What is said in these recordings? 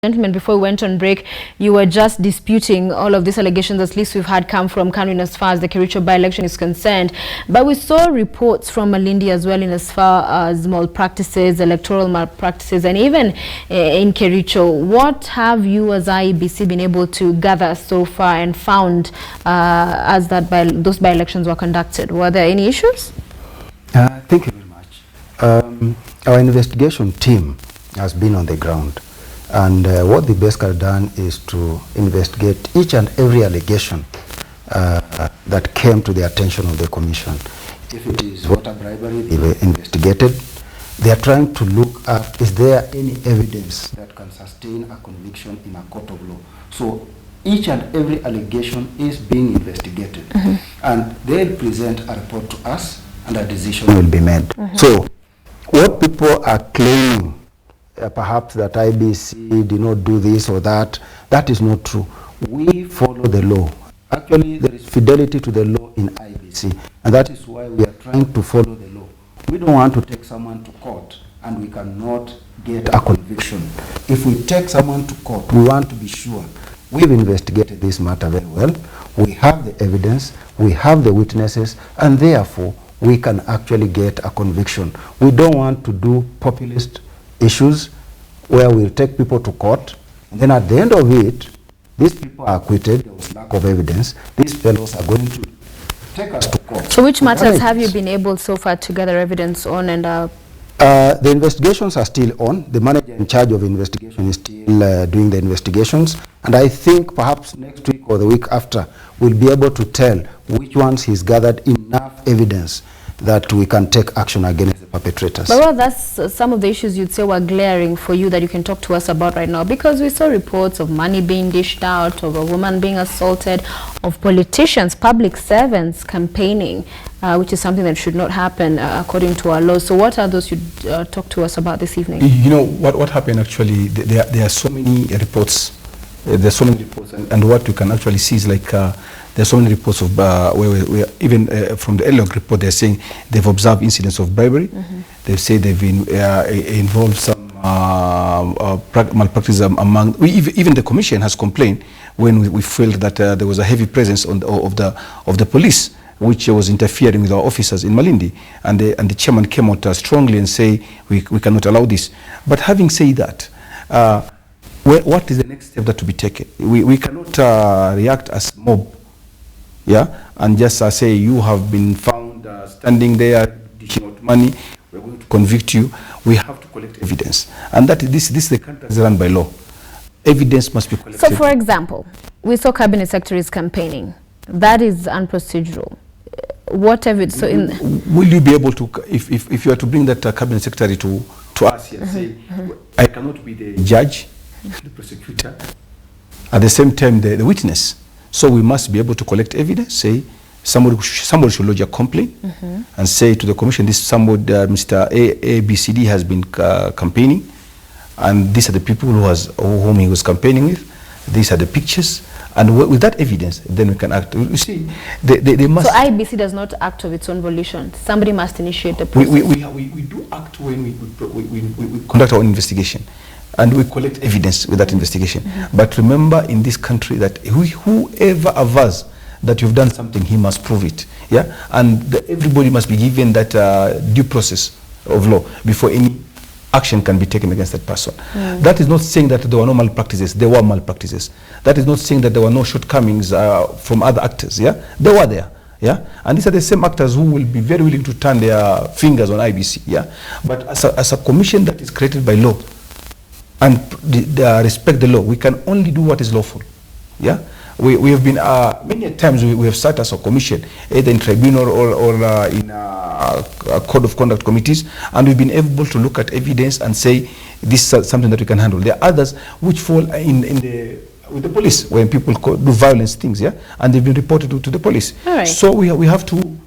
Gentlemen, before we went on break, you were just disputing all of these allegations, at least we've had come from Kanu as far as the Kericho by-election is concerned. But we saw reports from Malindi as well in as far as malpractices, electoral malpractices, and even in Kericho. What have you as IEBC been able to gather so far and found as those by-elections were conducted? Were there any issues? Thank you very much. Our investigation team has been on the ground. And what the BESC has done is to investigate each and every allegation that came to the attention of the Commission. If it is voter bribery, they were investigated. They are trying to look at, is there any evidence that can sustain a conviction in a court of law? So each and every allegation is being investigated. And they'll present a report to us and a decision will be made. So what people are claiming, perhaps that IBC did not do this or that, that is not true. We follow the law. Actually, there is fidelity to the law in IBC, and that is why we are trying to follow the law. We don't want to take someone to court and we cannot get a conviction. If we take someone to court, we want to be sure we've investigated this matter very well. We have the evidence, we have the witnesses, and therefore we can actually get a conviction. We don't want to do populist issues where we'll take people to court, and then at the end of it, these people are acquitted, there was lack of evidence, these fellows are going to take us to court. So which matters have you been able so far to gather evidence on? And the investigations are still on. The manager in charge of investigation is still doing the investigations, and I think perhaps next week or the week after, we'll be able to tell which ones he's gathered enough evidence that we can take action against the perpetrators. But well, that's some of the issues you'd say were glaring for you that you can talk to us about right now, because we saw reports of money being dished out, of a woman being assaulted, of politicians, public servants campaigning, which is something that should not happen according to our laws. So what are those you'd talk to us about this evening? You know, what happened actually, there are so many reports. There's so many reports, and what you can actually see is like there's so many reports of where even from the ELOG report, they're saying they've observed incidents of bribery. They say they've been involved some malpractice among. Even the Commission has complained when we felt that there was a heavy presence of the police, which was interfering with our officers in Malindi, and the chairman came out strongly and say we cannot allow this. But having said that, what is the next step that to be taken? We cannot react as mob, yeah, and just say you have been found standing there dishing out money, we're going to convict you. We have to collect evidence, and that this the country is run by law. Evidence must be collected. So, for example, we saw cabinet secretaries campaigning. That is unprocedural. What evidence? So, will you be able to, if you are to bring that cabinet secretary to us here, say, I cannot be the judge, the prosecutor, at the same time the witness. So we must be able to collect evidence, say somebody should lodge a complaint and say to the Commission, this somebody, Mr. ABCD has been campaigning, and these are the people whom he was campaigning with, these are the pictures, and with that evidence, then we can act. You see, they must... So IBC does not act of its own volition. Somebody must initiate the process. We do act when we conduct our own investigation, and we collect evidence with that investigation. But remember, in this country, that whoever avers that you've done something, he must prove it. Yeah, and everybody must be given that due process of law before any action can be taken against that person. That is not saying that there were no malpractices. There were malpractices. That is not saying that there were no shortcomings from other actors. Yeah, they were there. Yeah, and these are the same actors who will be very willing to turn their fingers on IBC. Yeah, but as a commission that is created by law and respect the law, we can only do what is lawful. Yeah, we have been many times we have sat as a commission, either in tribunal or in a code of conduct committees, and we've been able to look at evidence and say this is something that we can handle. There are others which fall with the police, when people do violence things, yeah, and they've been reported to the police. So we have to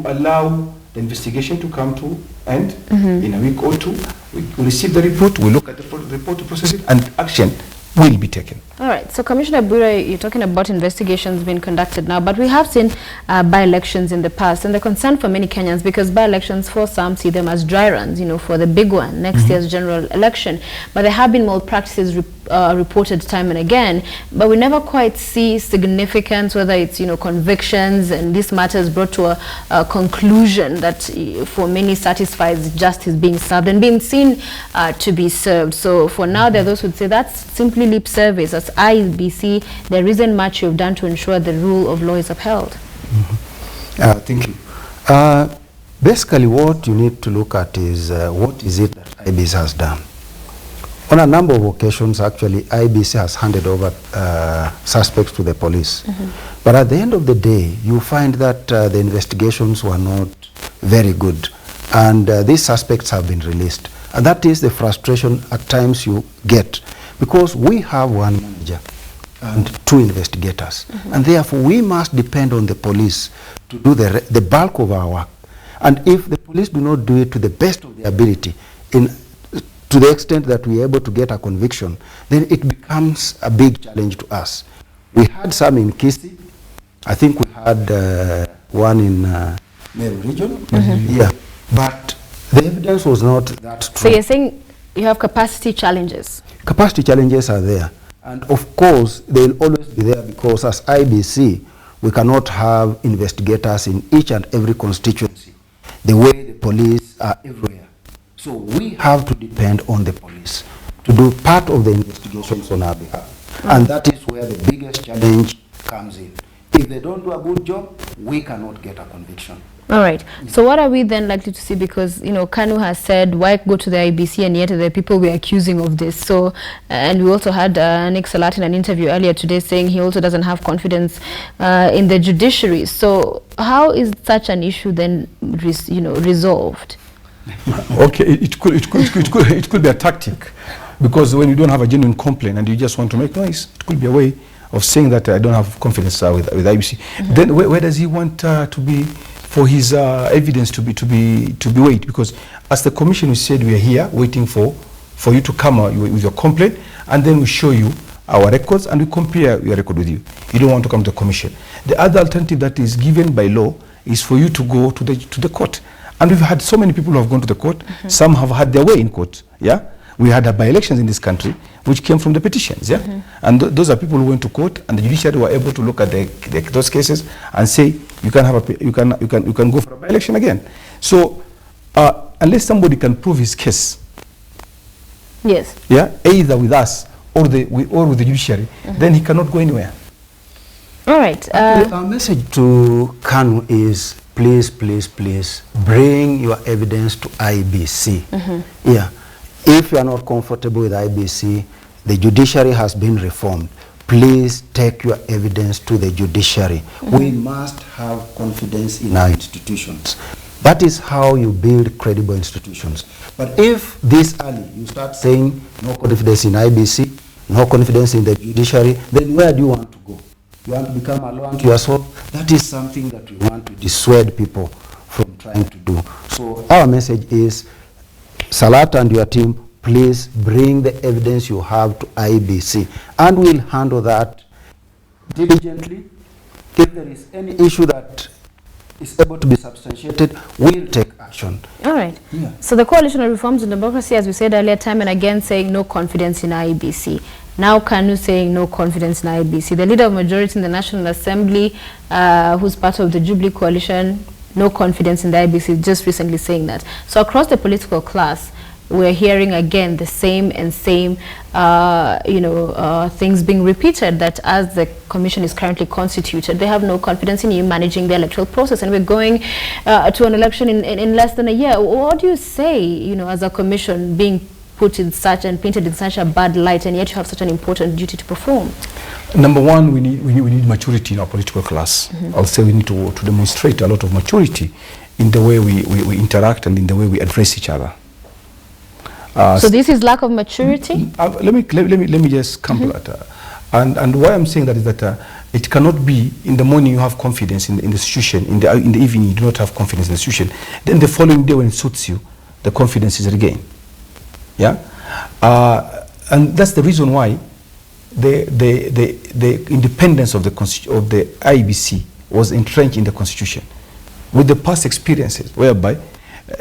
allow the investigation to come to end in a week or two. We receive the report, we look at the report to process it, and action will be taken. All right, so Commissioner Bure, you're talking about investigations being conducted now, but we have seen by-elections in the past, and the concern for many Kenyans, because by-elections, for some see them as dry runs, you know, for the big one, next year's general election. But there have been malpractices reported time and again, but we never quite see significance, whether it's, you know, convictions, and this matters brought to a conclusion that for many satisfies justice being served and being seen to be served. So for now, there are those who would say that's simply lip service. As IBC, there isn't much you've done to ensure the rule of law is upheld. Thank you. Basically, what you need to look at is what is it that IBC has done. On a number of occasions, actually, IBC has handed over suspects to the police. But at the end of the day, you find that the investigations were not very good, and these suspects have been released. And that is the frustration at times you get, because we have one manager and two investigators, and therefore we must depend on the police to do the bulk of our work. And if the police do not do it to the best of their ability, to the extent that we are able to get a conviction, then it becomes a big challenge to us. We had some in Kisii. I think we had one in Meru region. Yeah, but the evidence was not that strong. So you're saying you have capacity challenges? Capacity challenges are there. And of course, they will always be there, because as IBC, we cannot have investigators in each and every constituency, the way the police are everywhere. So we have to depend on the police to do part of the investigations on our behalf. And that is where the biggest challenge comes in. If they don't do a good job, we cannot get a conviction. All right. So what are we then likely to see? Because, you know, Kanu has said, why go to the IBC, and yet there are people we're accusing of this. So, and we also had Nick Salat in an interview earlier today saying he also doesn't have confidence in the judiciary. So how is such an issue then, resolved? Okay, it could be a tactic, because when you don't have a genuine complaint and you just want to make noise, it could be a way of saying that I don't have confidence with IBC. Then where does he want to be for his evidence to be weighed? Because as the commission, we said we are here waiting for you to come with your complaint, and then we show you our records and we compare your record with you. You don't want to come to the commission. The other alternative that is given by law is for you to go to the court. And we've had so many people who have gone to the court. Some have had their way in court. Yeah, we had by-elections in this country which came from the petitions. Yeah, and those are people who went to court, and the judiciary were able to look at those cases and say you can go for a by-election again. So unless somebody can prove his case, yes, yeah, either with us or with the judiciary, then he cannot go anywhere. All right. Our message to Kanu is, please, please, please bring your evidence to IBC. Yeah. If you are not comfortable with IBC, the judiciary has been reformed. Please take your evidence to the judiciary. We must have confidence in our institutions. That is how you build credible institutions. But if this early you start saying no confidence in IBC, no confidence in the judiciary, then where do you want to go? You want to become a law unto yourself? That is something that we want to dissuade people from trying to do. So our message is, Salat and your team, please bring the evidence you have to IBC, and we'll handle that diligently. If there is any issue that is able to be substantiated, we'll take action. All right. Yeah. So the Coalition of Reforms and Democracy, as we said earlier, time and again saying no confidence in IBC. Now Kanu saying no confidence in IBC. The leader of majority in the National Assembly, who's part of the Jubilee Coalition, no confidence in the IBC, just recently saying that. So across the political class, we're hearing again the same things being repeated, that as the commission is currently constituted, they have no confidence in you managing the electoral process, and we're going to an election in less than a year. What do you say, as a commission being put in such and painted in such a bad light, and yet you have such an important duty to perform? Number one, we need maturity in our political class. I'll say we need to demonstrate a lot of maturity in the way we interact and in the way we address each other. So this is lack of maturity? Let me just come to that. And why I'm saying that is that it cannot be in the morning you have confidence in the institution, in the evening you do not have confidence in the institution. Then the following day when it suits you, the confidence is regained. Yeah, and that's the reason why the independence of the IEBC was entrenched in the constitution, with the past experiences whereby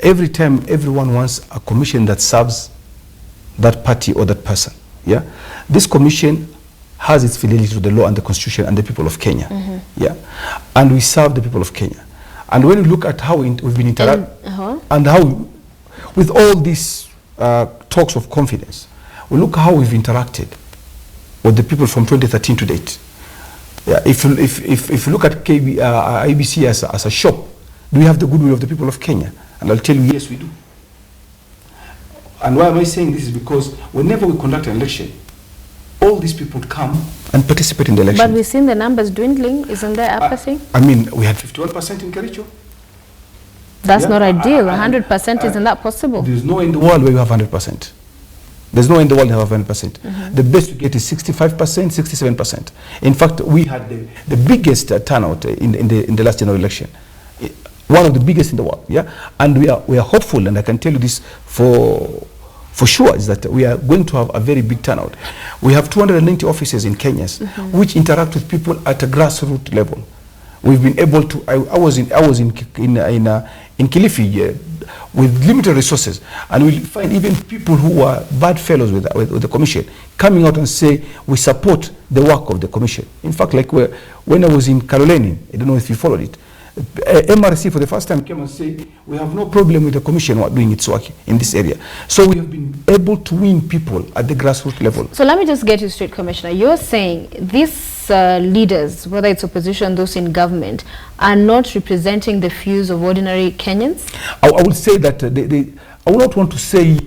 every time everyone wants a commission that serves that party or that person. Yeah, this commission has its fidelity to the law and the constitution and the people of Kenya. Yeah, and we serve the people of Kenya. And when you look at how we've been interacting and how, with all these talks of confidence, we look how we've interacted with the people from 2013 to date. Yeah, if you look at IBC as a shop, do we have the goodwill of the people of Kenya? And I'll tell you, yes, we do. And why am I saying this is because whenever we conduct an election, all these people come and participate in the election. But we've seen the numbers dwindling. Isn't there apathy? I mean, we had 51% in Kericho. That's not ideal. 100% isn't that possible? There's no in the world where you have 100%. There's no in the world you have 100%. The best you get is 65%, 67%. In fact, we had the biggest turnout in the last general election. One of the biggest in the world, yeah? And we are hopeful, and I can tell you this for sure, is that we are going to have a very big turnout. We have 290 offices in Kenya, which interact with people at a grassroots level. We've been able to, I was in Kilifi with limited resources, and we find even people who are bad fellows with the commission coming out and say, we support the work of the commission. In fact, like when I was in Kaloleni, I don't know if you followed it, MRC for the first time came and said, we have no problem with the commission doing its work in this area. So we have been able to win people at the grassroots level. So let me just get you straight, Commissioner. You're saying these leaders, whether it's opposition, those in government, are not representing the views of ordinary Kenyans? I would say that I would not want to say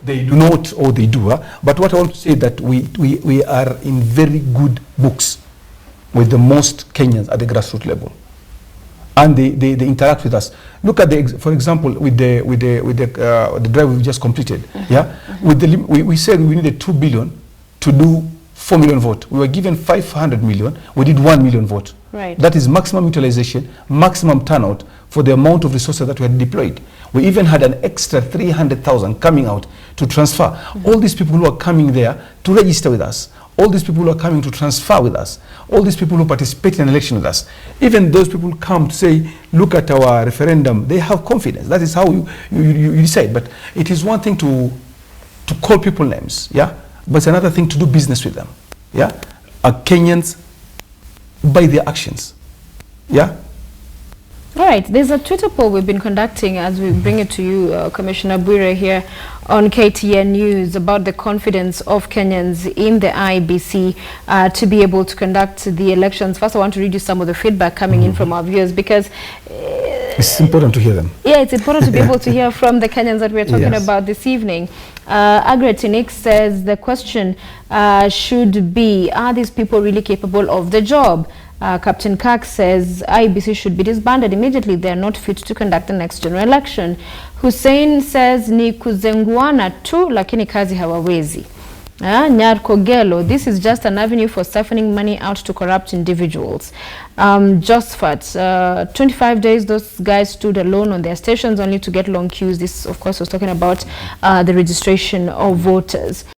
they do not or they do, but what I want to say that we are in very good books with the most Kenyans at the grassroots level. And they interact with us. Look at for example, with the drive we just completed. Yeah, with we said we needed 2 billion to do 4 million votes. We were given 500 million. We did 1 million votes. Right. That is maximum utilization, maximum turnout for the amount of resources that we had deployed. We even had an extra 300,000 coming out to transfer. All these people who are coming there to register with us. All these people who are coming to transfer with us, all these people who participate in an election with us, even those people come to say, look at our referendum, they have confidence. That is how you decide. But it is one thing to call people names, yeah? But it's another thing to do business with them, yeah? Kenyans by their actions, yeah? All right, there's a Twitter poll we've been conducting as we bring it to you, Commissioner Bwire, here on KTN News about the confidence of Kenyans in the IEBC to be able to conduct the elections. First, I want to read you some of the feedback coming in from our viewers because it's important to hear them. Yeah, it's important to be able to hear from the Kenyans that we're talking about this evening. Agretinik says the question should be, are these people really capable of the job? Captain Kirk says IEBC should be disbanded immediately. They are not fit to conduct the next general election. Hussein says ni kuzenguana tu lakini kazi hawawezi. Nyar Kogelo, this is just an avenue for siphoning money out to corrupt individuals. Josfat, 25 days those guys stood alone on their stations only to get long queues. This of course was talking about the registration of voters.